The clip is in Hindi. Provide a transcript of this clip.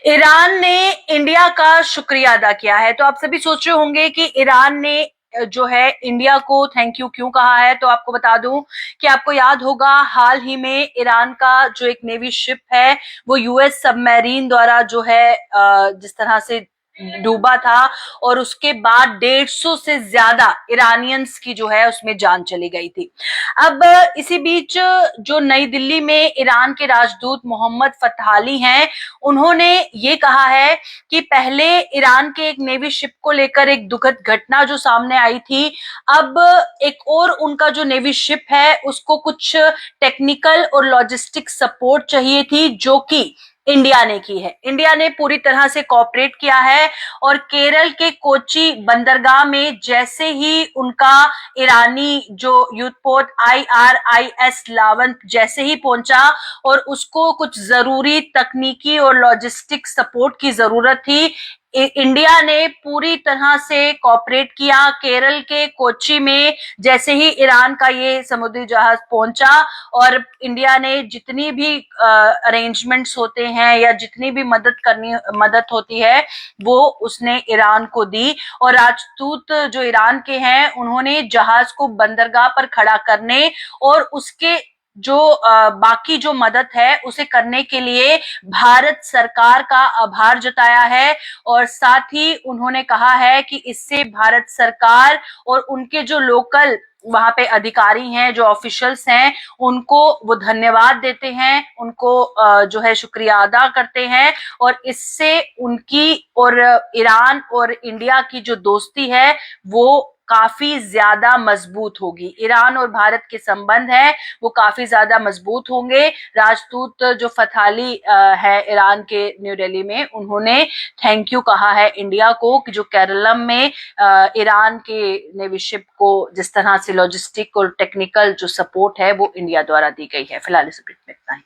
ईरान ने इंडिया का शुक्रिया अदा किया है। तो आप सभी सोच रहे होंगे कि ईरान ने जो है इंडिया को थैंक यू क्यों कहा है। तो आपको बता दूं कि आपको याद होगा हाल ही में ईरान का जो एक नेवी शिप है वो यूएस सबमरीन द्वारा जो है जिस तरह से डूबा था और उसके बाद 150 से ज्यादा ईरानियंस की जो है उसमें जान चली गई थी। अब इसी बीच जो नई दिल्ली में ईरान के राजदूत मोहम्मद फतहाली हैं, उन्होंने ये कहा है कि पहले ईरान के एक नेवी शिप को लेकर एक दुखद घटना जो सामने आई थी, अब एक और उनका जो नेवी शिप है उसको कुछ टेक्निकल और लॉजिस्टिक सपोर्ट चाहिए थी, जो कि इंडिया ने की है। इंडिया ने पूरी तरह से कोऑपरेट किया है और केरल के कोची बंदरगाह में जैसे ही उनका ईरानी जो युद्धपोत IRIS लावंत जैसे ही पहुंचा और उसको कुछ जरूरी तकनीकी और लॉजिस्टिक सपोर्ट की जरूरत थी, इंडिया ने पूरी तरह से कोऑपरेट किया। केरल के कोच्चि में जैसे ही ईरान का ये समुद्री जहाज पहुंचा और इंडिया ने जितनी भी अरेंजमेंट्स होते हैं या जितनी भी मदद होती है वो उसने ईरान को दी। और राजदूत जो ईरान के हैं उन्होंने जहाज को बंदरगाह पर खड़ा करने और उसके जो बाकी जो मदद है उसे करने के लिए भारत सरकार का आभार जताया है। और साथ ही उन्होंने कहा है कि इससे भारत सरकार और उनके जो लोकल वहां पे अधिकारी हैं, जो ऑफिशियल्स हैं, उनको वो धन्यवाद देते हैं, उनको जो है शुक्रिया अदा करते हैं। और इससे उनकी और ईरान और इंडिया की जो दोस्ती है वो काफी ज्यादा मजबूत होगी। ईरान और भारत के संबंध है वो काफी ज्यादा मजबूत होंगे। राजदूत जो फथाली है ईरान के न्यू दिल्ली में, उन्होंने थैंक यू कहा है इंडिया को कि जो केरलम में ईरान के नेवी शिप को जिस तरह से लॉजिस्टिक और टेक्निकल जो सपोर्ट है वो इंडिया द्वारा दी गई है। फिलहाल इस ब्रीफ में इतना ही।